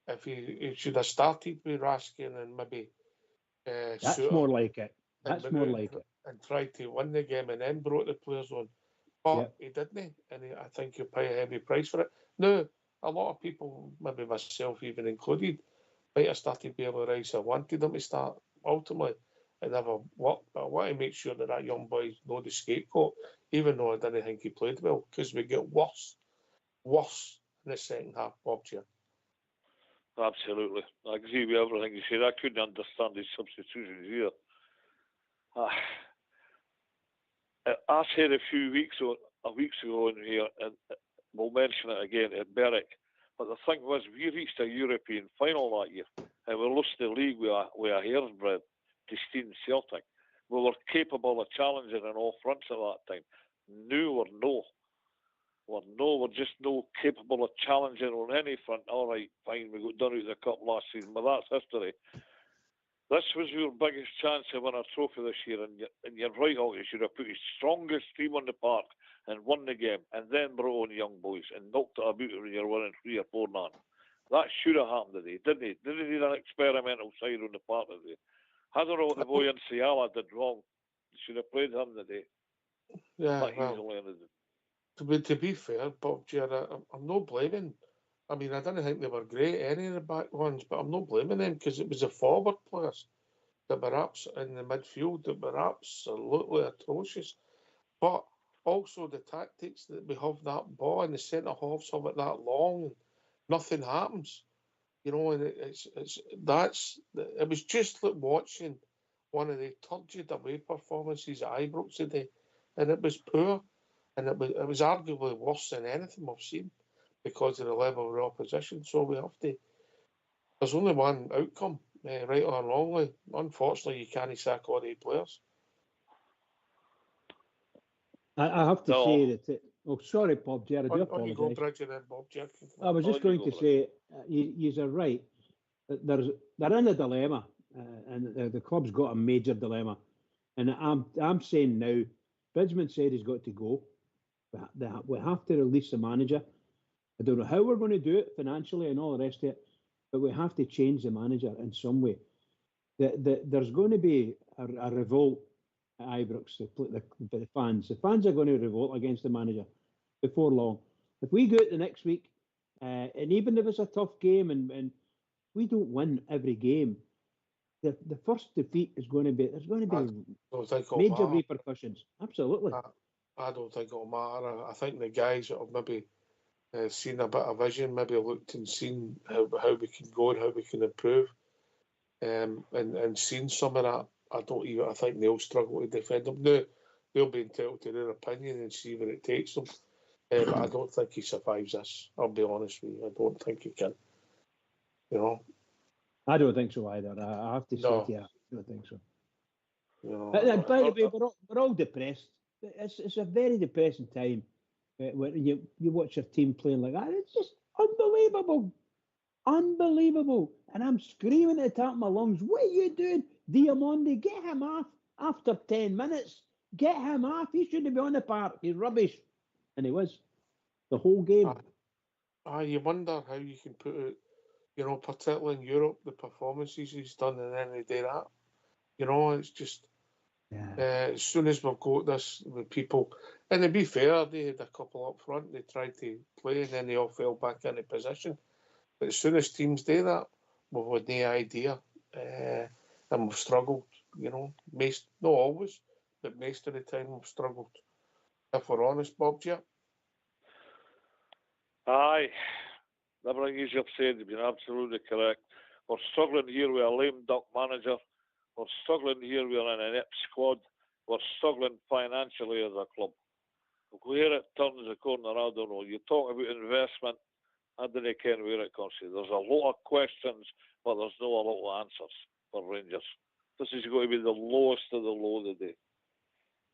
if he should have started with Raskin and maybe That's Suter more like it. That's more like it. And tried to win the game and then brought the players on. But he didn't, and I think he'll pay a heavy price for it. Now, a lot of people, maybe myself even included, might have started being realised I wanted them to start. Ultimately, it never worked. But I want to make sure that young boy's not the scapegoat, even though I didn't think he played well, because we get worse in the second half, Bob Chair. Absolutely. I agree with everything you said. I couldn't understand his substitutions either. I said a few weeks ago in here, and we'll mention it again at Berwick, but the thing was, we reached a European final that year, and we lost the league with a hair's breadth to Steen Celtic. We were capable of challenging on all fronts at that time. Now we're just no capable of challenging on any front. All right, fine, we got done out of the cup last season, but that's history. This was your biggest chance to win a trophy this year, and you're right, Hawk. You should have put his strongest team on the park and won the game, and then brought on young boys and knocked it about when you're winning 3 or 4 none. That should have happened today, didn't he? Didn't he need an experimental side on the park today? I don't know what the boy in Ciala did wrong. You should have played him today. Yeah, to be fair, Bob Gerrard, I'm not blaming. I mean, I didn't think they were great, any of the back ones, but I'm not blaming them because it was the forward players that were in the midfield that were absolutely atrocious. But also the tactics that we have that ball and the centre halves have it that long and nothing happens. And it was just like watching one of the turgid away performances at Ibrox today, and it was poor, and it was arguably worse than anything we've seen because of the level of the opposition. So we have to. There's only one outcome, right or wrongly. Unfortunately, you can't sack all the players. I have to say that. Sorry, Bob Gerrard. I do on you go, apologise. Bridget, and Bob Gerrard. I was just going to say, you're right. They're in a dilemma, and the club's got a major dilemma. And I'm saying now, Bridgman said he's got to go. We have to release the manager. I don't know how we're going to do it financially and all the rest of it, but we have to change the manager in some way. There's going to be a revolt at Ibrox, the fans. The fans are going to revolt against the manager before long. If we go out the next week, and even if it's a tough game and we don't win every game, the first defeat is going to be, there's going to be major repercussions. Absolutely. I don't think it'll matter. I think the guys that have maybe seen a bit of vision, maybe looked and seen how we can go and how we can improve, and seen some of that. I think they'll struggle to defend him. No, they'll be entitled to their opinion and see where it takes them. But I don't think he survives this. I'll be honest with you. I don't think he can. I don't think so either. I have to say, I don't think so. By the way, we're all depressed. It's a very depressing time when you watch your team playing like that. It's just unbelievable. And I'm screaming at the top of my lungs, what are you doing? Diamondi, get him off after 10 minutes. Get him off. He shouldn't be on the park. He's rubbish. And he was. The whole game. You wonder how you can put it, particularly in Europe, the performances he's done, and then they do that. You know, it's just as soon as we've got this with people, and to be fair, they had a couple up front. They tried to play, and then they all fell back into position. But as soon as teams do that, we've had no idea, and we've struggled. You know, not always, but most of the time we've struggled. If we're honest, Bob, yeah. Aye, everything you've said has been absolutely correct. We're struggling here with a lame duck manager. We're struggling here with an inept squad. We're struggling financially as a club. Where it turns the corner, I don't know. You talk about investment, I don't care where it comes to. There's a lot of questions, but there's not a lot of answers for Rangers. This is going to be the lowest of the low today.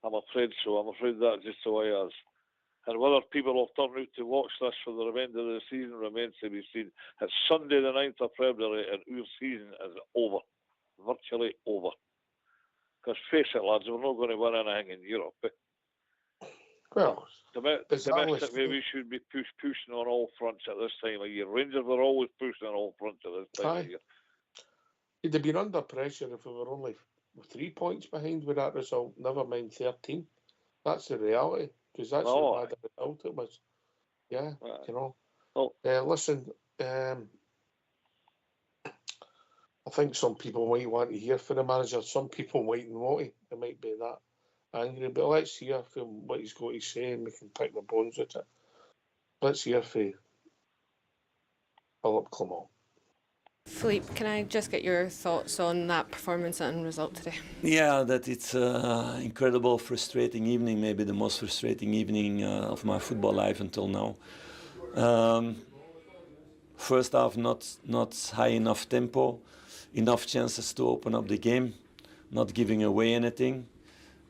I'm afraid so. I'm afraid that's just the way it is. And whether people will turn out to watch this for the remainder of the season remains to be seen. It's Sunday the 9th of February and our season is over. Virtually over. Because face it, lads, we're not going to win anything in Europe. Well, domestically, we should be pushing on all fronts at this time of year. Rangers are always pushing on all fronts at this time of year. He'd have been under pressure if we were only 3 points behind with that result, never mind 13. That's the reality, because that's how bad a result it was. Yeah, you know. Listen, I think some people might want to hear from the manager. Some people mightn't want to. They might be that angry. But let's hear from what he's got to say and we can pick the bones at it. Let's hear from Philip Clement. Philippe, can I just get your thoughts on that performance and result today? Yeah, that it's an incredible, frustrating evening, maybe the most frustrating evening of my football life until now. First half, not high enough tempo, enough chances to open up the game, not giving away anything.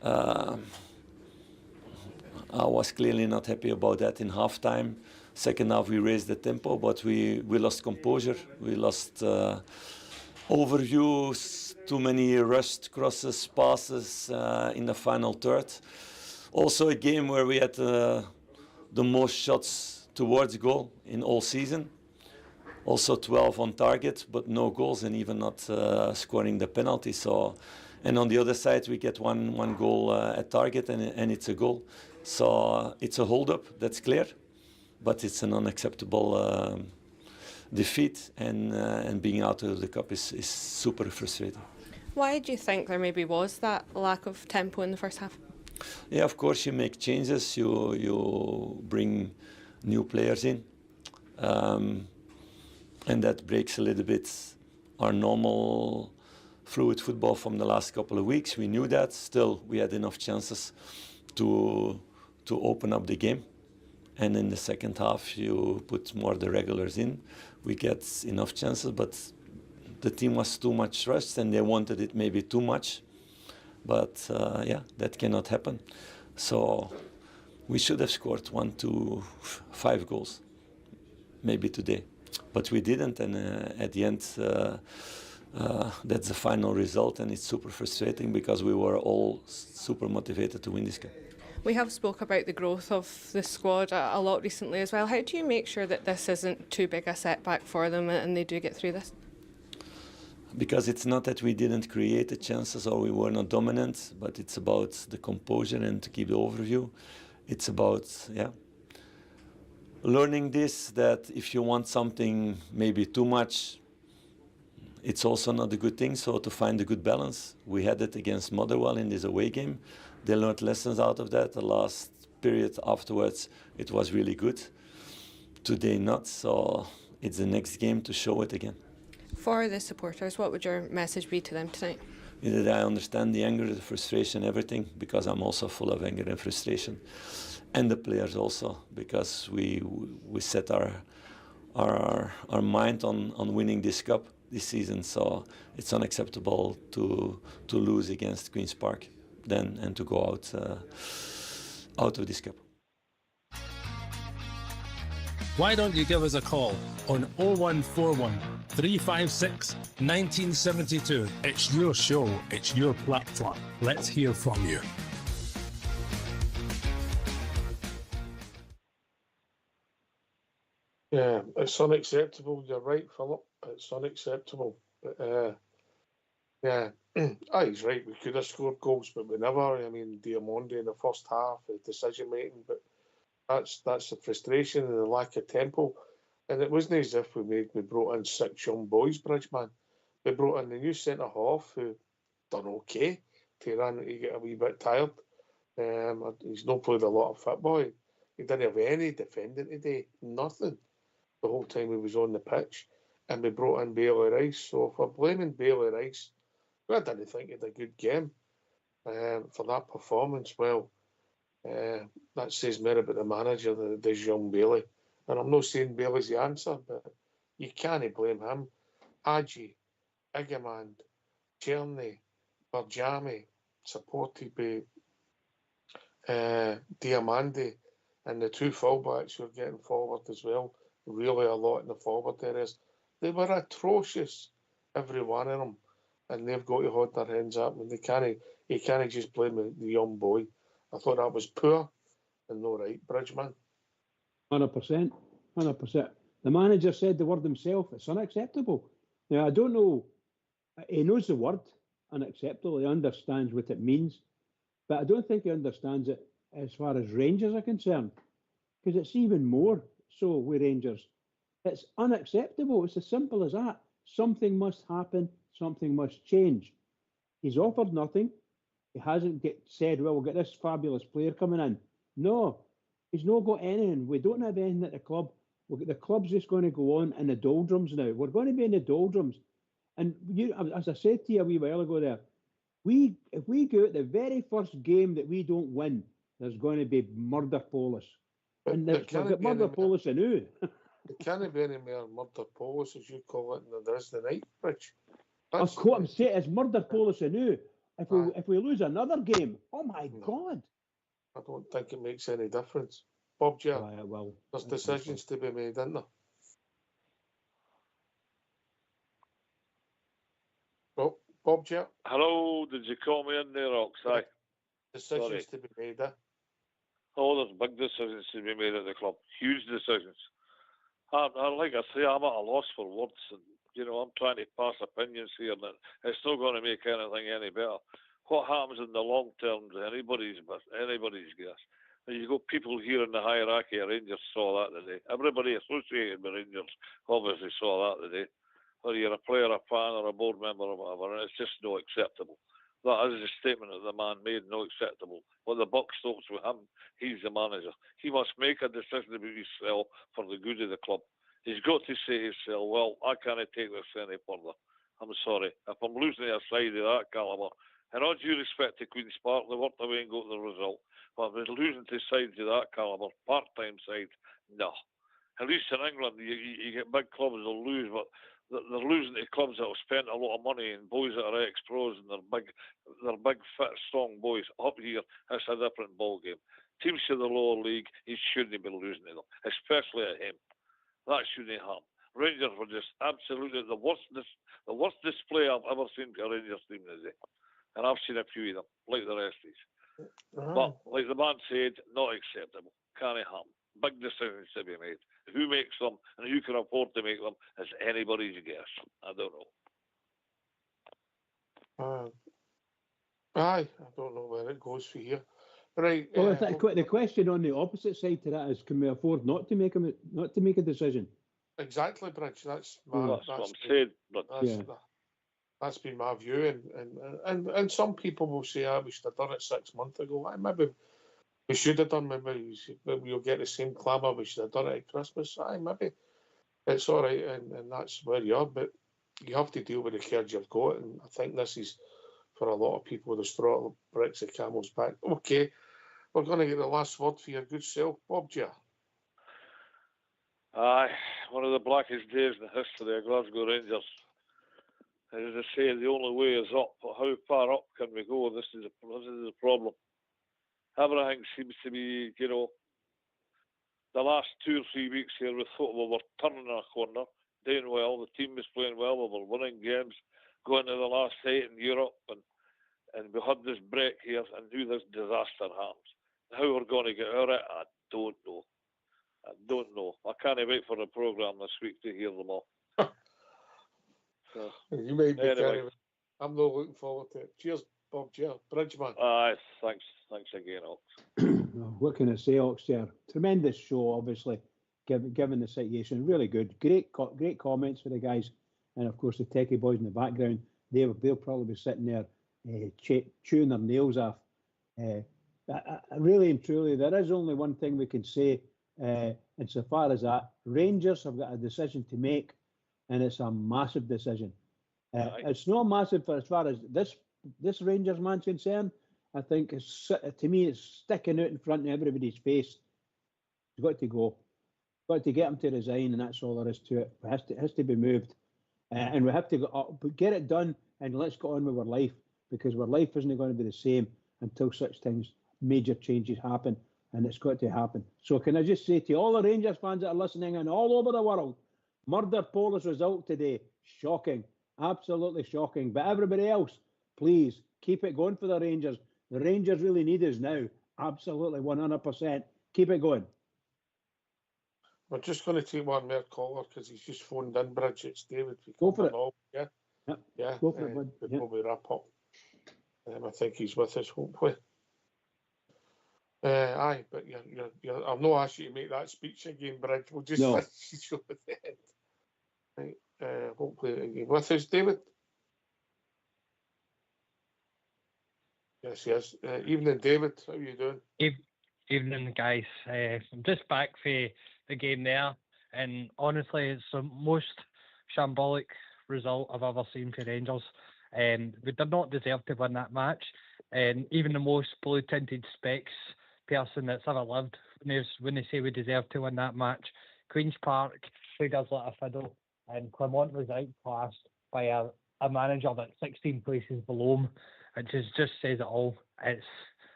I was clearly not happy about that in halftime. Second half, we raised the tempo, but we lost composure. We lost overviews, too many rushed crosses, passes in the final third. Also a game where we had the most shots towards goal in all season. Also 12 on target, but no goals and even not scoring the penalty. So, and on the other side, we get one goal at target and it's a goal. So it's a hold-up, that's clear. But it's an unacceptable defeat, and being out of the cup is super frustrating. Why do you think there maybe was that lack of tempo in the first half? Yeah, of course you make changes, you bring new players in, and that breaks a little bit our normal fluid football from the last couple of weeks. We knew that. Still, we had enough chances to open up the game. And in the second half, you put more the regulars in. We get enough chances, but the team was too much rushed and they wanted it maybe too much. But yeah, that cannot happen. So we should have scored 1, 2, 5 goals, maybe today. But we didn't, and at the end, that's the final result, and it's super frustrating because we were all super motivated to win this game. We have spoke about the growth of the squad a lot recently as well. How do you make sure that this isn't too big a setback for them and they do get through this? Because it's not that we didn't create the chances or we were not dominant, but it's about the composure and to keep the overview. It's about, learning this, that if you want something maybe too much, it's also not a good thing. So to find a good balance, we had it against Motherwell in this away game. They learned lessons out of that. The last period afterwards, it was really good. Today not, so it's the next game to show it again. For the supporters, what would your message be to them tonight? That I understand the anger, the frustration, everything, because I'm also full of anger and frustration. And the players also, because we set our mind on winning this cup this season, so it's unacceptable to lose against Queen's Park then and to go out of this cup. Why don't you give us a call on 0141 356 1972? It's your show, it's your platform. Let's hear from you. Yeah, it's unacceptable. You're right, Philip. It's unacceptable. But Yeah, he's right. We could have scored goals, but we never. I mean, Diamonde in the first half, decision making, but that's the frustration and the lack of tempo. And it wasn't as if we brought in 6 young boys, Bridgeman. We brought in the new centre half who done okay. Tirana, he get a wee bit tired. He's not played a lot of football. He didn't have any defending today. Nothing. The whole time he was on the pitch. And we brought in Bailey Rice. So if we're blaming Bailey Rice, I didn't think he had a good game for that performance. Well, that says more about the manager than it does young Bailey. And I'm not saying Bailey's the answer, but you can't blame him. Aji, Igamand, Cherny, Barjami, supported by Diamande, and the 2 fullbacks who are getting forward as well. Really a lot in the forward areas. They were atrocious, every one of them. And they've got to hold their hands up. And you can't just blame the young boy. I thought that was poor and not right, Bridgeman. 100%. 100%. The manager said the word himself. It's unacceptable. Now, I don't know. He knows the word unacceptable. He understands what it means. But I don't think he understands it as far as Rangers are concerned. Because it's even more so with Rangers. It's unacceptable. It's as simple as that. Something must happen. Something must change. He's offered nothing. He hasn't said, well, we'll get this fabulous player coming in. No, he's not got anything. We don't have anything at the club. The club's just going to go on in the doldrums now. We're going to be in the doldrums. And as I said to you a wee while ago there, if we go at the very first game that we don't win, there's going to be murder Polish. And there's murder Polish in who? There can't be any more murder Polish, as you call it, than there is the night, Rich. Of course, I'm saying it's murder Polish in who? If we lose another game, oh my God. I don't think it makes any difference. Bob J, well, there's decisions to be made, isn't there? Oh, Bob J. Hello, did you call me in there, Ox? Aye. Decisions to be made, Oh, there's big decisions to be made at the club. Huge decisions. Like I say, I'm at a loss for words. And, I'm trying to pass opinions here, and it's not going to make anything any better. What happens in the long term is anybody's guess. And you've got people here in the hierarchy of Rangers saw that today. Everybody associated with Rangers obviously saw that today. Whether you're a player, a fan, or a board member, or whatever, and it's just not acceptable. That is a statement that the man made, not acceptable. But the buck stops with him. He's the manager. He must make a decision about himself for the good of the club. He's got to say to himself, well, I can't take this any further. I'm sorry. If I'm losing a side of that calibre, and all due respect to Queen's Park, they worked away and got the result. But if they're losing to sides of that calibre, part-time side, no. At least in England, you get big clubs that lose, but they're losing to clubs that have spent a lot of money and boys that are ex-pros and they're big, fit, strong boys. Up here, it's a different ball game. Teams to the lower league, he shouldn't be losing to them, especially at him. That shouldn't happen. Rangers were just absolutely the worst display I've ever seen for a Rangers team today. And I've seen a few of them, like the rest of these. But, like the man said, not acceptable. Can't happen. Big decisions to be made. Who makes them and who can afford to make them is anybody's guess. I don't know. I don't know where it goes for here. Right. Well, the question on the opposite side to that is, can we afford not to make a decision? Exactly, Bridge. That's what I'm saying. That's been my view, and some people will say, we should have done it 6 months ago. Maybe we should have done. Maybe you'll get the same clamour. We should have done it at Christmas. Maybe it's all right, and that's where you are. But you have to deal with the cards you've got, and I think this is, for a lot of people, the straw that breaks the camel's back. Okay, we're going to get the last word for your good self, Bob J. Aye, one of the blackest days in the history of Glasgow Rangers. As I say, the only way is up. But how far up can we go? This is the problem. Everything seems to be, the last 2 or 3 weeks here with football, we're turning a corner, doing well. The team is playing well. We were winning games, going to the last 8 in Europe, and we had this break here, and now this disaster happens. How we're going to get out of it, I don't know. I can't wait for the programme this week to hear them all. You may be anyway. I'm not looking forward to it. Cheers, Bob. Cheers, Bridgeman. Thanks again, Ox. What can I say, Ox? Tremendous show, obviously, given the situation. Really good. Great comments for the guys, and of course the techie boys in the background. They'll probably be sitting there chewing their nails off. Really and truly, there is only one thing we can say, insofar as that Rangers have got a decision to make, and it's a massive decision. It's not massive as far as this Rangers man's concerned. I think to me it's sticking out in front of everybody's face. He's got to go. Got to get him to resign, and that's all there is to it. It has to be moved, and we have to get it done, and let's go on with our life, because our life isn't going to be the same until such things, major changes happen, and it's got to happen. So can I just say to all the Rangers fans that are listening and all over the world, Murder Polish result today, shocking, absolutely shocking. But everybody else, please keep it going for the Rangers. The Rangers really need us now, absolutely 100%. Keep it going. We're just going to take one more caller because he's just phoned in, Bridge. It's David. Go for it. Yeah. Go for it, bud. Before we wrap up. I think he's with us, hopefully. Aye, but I'll not ask you to make that speech again, Bridge. We'll just finish the show at the end. Right. Hopefully again with us, David. Yes. Evening, David. How are you doing? Evening, guys. I'm just back for the game there, and honestly, it's the most shambolic result I've ever seen for Rangers. We did not deserve to win that match, and even the most blue-tinted specs person that's ever lived, when they say we deserve to win that match, Queen's Park played us like a fiddle, and Clement was outclassed by a manager that's 16 places below him. It just says it all. It's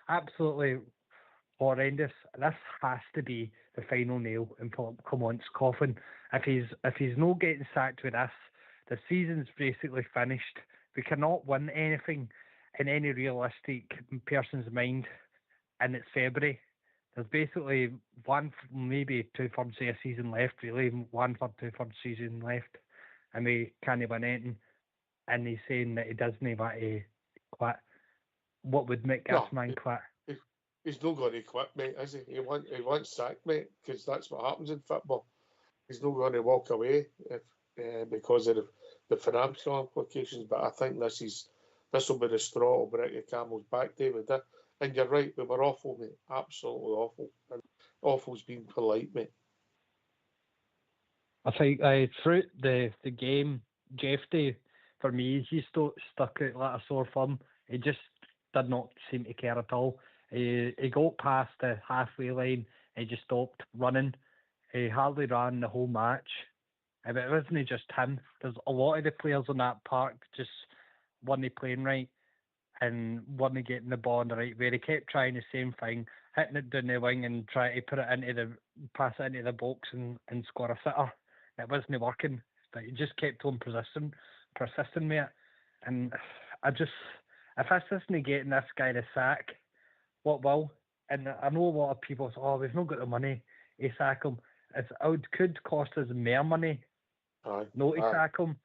absolutely horrendous. This has to be the final nail in Clement's coffin. If he's not getting sacked with this, the season's basically finished. We cannot win anything in any realistic person's mind, and it's February. There's basically maybe 2/3 of a season left, really, 1/3, 2/3 season left, and we can't win anything. And he's saying that he doesn't want to quit. What would make this man quit? He's not going to quit, mate, is he? He wants sacked, mate, because that's what happens in football. He's not going to walk away because of the financial implications. But I think this will be the straw will break the camel's back, David. And you're right, we were awful, mate. Absolutely awful. And awful's being polite, mate. I think through the game, Jeffrey, for me, he stuck out like a sore thumb. He just did not seem to care at all. He got past the halfway line. He just stopped running. He hardly ran the whole match. But it wasn't just him. There's a lot of the players in that park just weren't playing right and weren't getting the ball in the right way. He kept trying the same thing, hitting it down the wing and trying to pass it into the box and score a sitter. It wasn't working, but he just kept on persisting with it. And if this isn't getting this guy the sack, what will? And I know a lot of people say, we've not got the money to sack him. It could cost us more money not to sack him.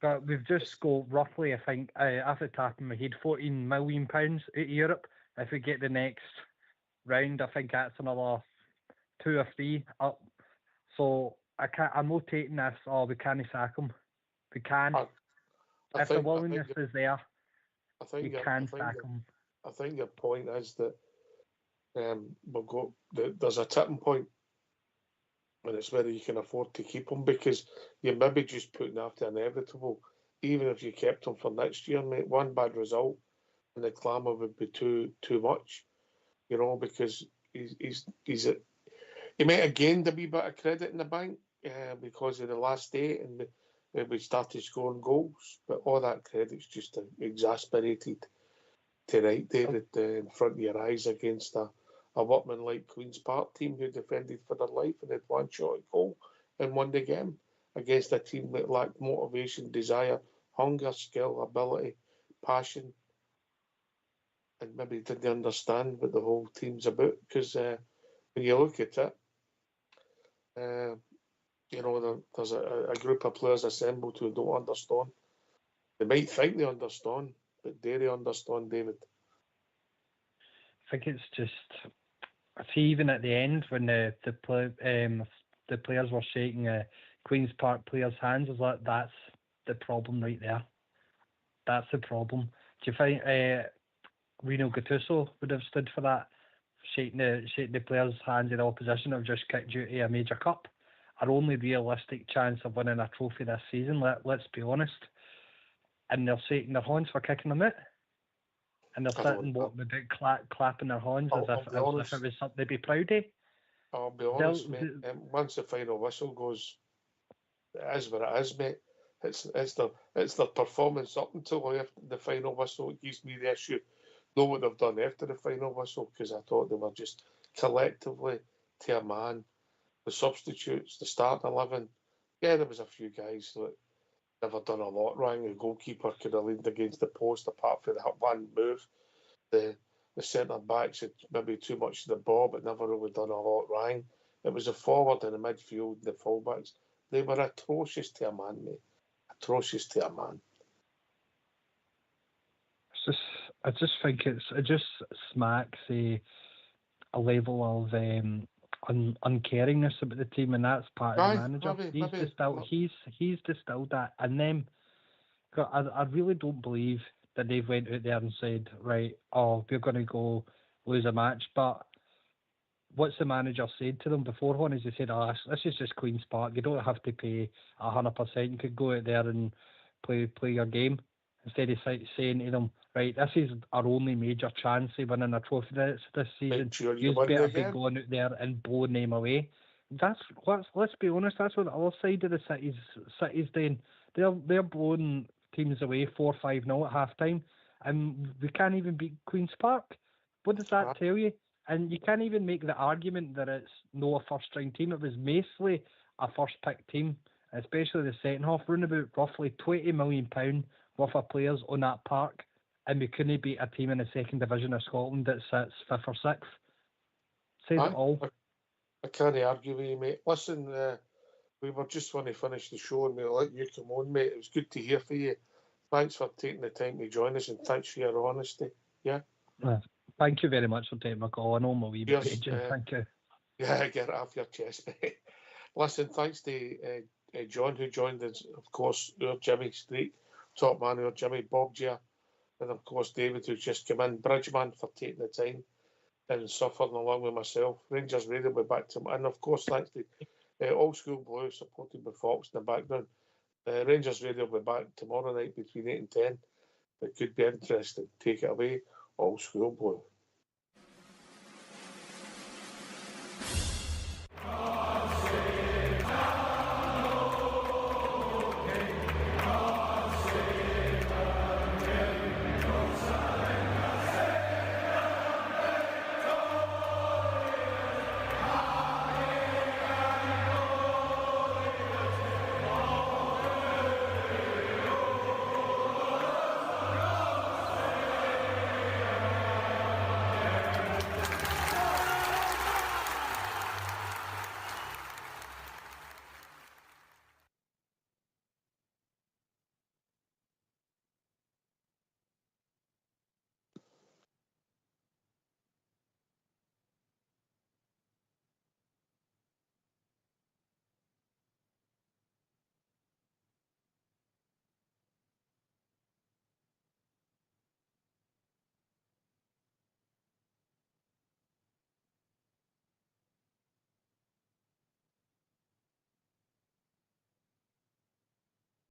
But we've just got roughly, I think, off the top of my head, £14 million out of Europe. If we get the next round, I think that's another 2 or 3 up. So I'm not taking this, we can't sack him. We can. If the willingness is there, we can sack him. I think your point is that there's a tipping point, and it's whether you can afford to keep him, because you're maybe just putting after inevitable. Even if you kept him for next year, mate, one bad result and the clamour would be too much, because he might have gained a wee bit of credit in the bank because of the last day and we started scoring goals, but all that credit's just exasperated tonight, David, in front of your eyes against a workman-like Queen's Park team who defended for their life and had one shot at goal and won the game against a team that lacked motivation, desire, hunger, skill, ability, passion, and maybe didn't understand what the whole team's about. Because when you look at it, there's a group of players assembled who don't understand They might think they understand, but do they understand, David? I think it's just, I see even at the end when the players were shaking Queen's Park players' hands, I was like, that's the problem right there. That's the problem. Do you think Reno Gattuso would have stood for that, shaking the players' hands in opposition, have just kicked you to a major cup? Our only realistic chance of winning a trophy this season, let's be honest. And they're shaking their hands for kicking them out. And they're sitting clapping their hands as if it was something to be proud of. I'll be honest, mate. Once the final whistle goes, it is what it is, mate. It's the performance up until after the final whistle. It gives me the issue. Know what they've done after the final whistle, because I thought they were just collectively to a man. The substitutes, the starting 11. Yeah, there was a few guys that never done a lot wrong. The goalkeeper could have leaned against the post apart from that one move. The centre backs had maybe too much of the ball, but never really done a lot wrong. It was the forward and the midfield, the fullbacks. They were atrocious to a man, mate. Atrocious to a man. I just think it just smacks a level of uncaringness about the team, and that's part of the manager. He's distilled that in them. I really don't believe that they've went out there and said, right, we're going to go lose a match. But what's the manager said to them beforehand? Is he said, this is just Queen's Park. You don't have to pay 100%. You could go out there and play your game. Instead of saying to them, right, this is our only major chance of winning a trophy this season. You better be going out there and blowing them away. Let's be honest, that's what the other side of the city's doing. They're blowing teams away 4-5-0 at half time, and we can't even beat Queen's Park. What does that tell you? And you can't even make the argument that it's no a first string team. It was mostly a first pick team, especially the second half, running about roughly £20 million worth of players on that park, and we couldn't beat a team in the second division of Scotland that sits 5th or 6th. Says it all. I can't argue with you, mate. Listen, we were just want to finish the show and we'll let you come on, mate. It was good to hear from you. Thanks for taking the time to join us, and thanks for your honesty. Yeah. Thank you very much for taking my call. I know I'm a wee bit raging. Thank you. Yeah, get it off your chest, mate. Listen, thanks to John, who joined us, of course, our Jimmy Street, top man, our Jimmy Bob Gia, and of course David, who's just come in, Bridgeman, for taking the time and suffering along with myself. Rangers Radio will be back to, and of course thanks to Old School Blue, supported by Fox in the background. Rangers Radio will be back tomorrow night between 8 and 10. It could be interesting. Take it away, Old School Blue.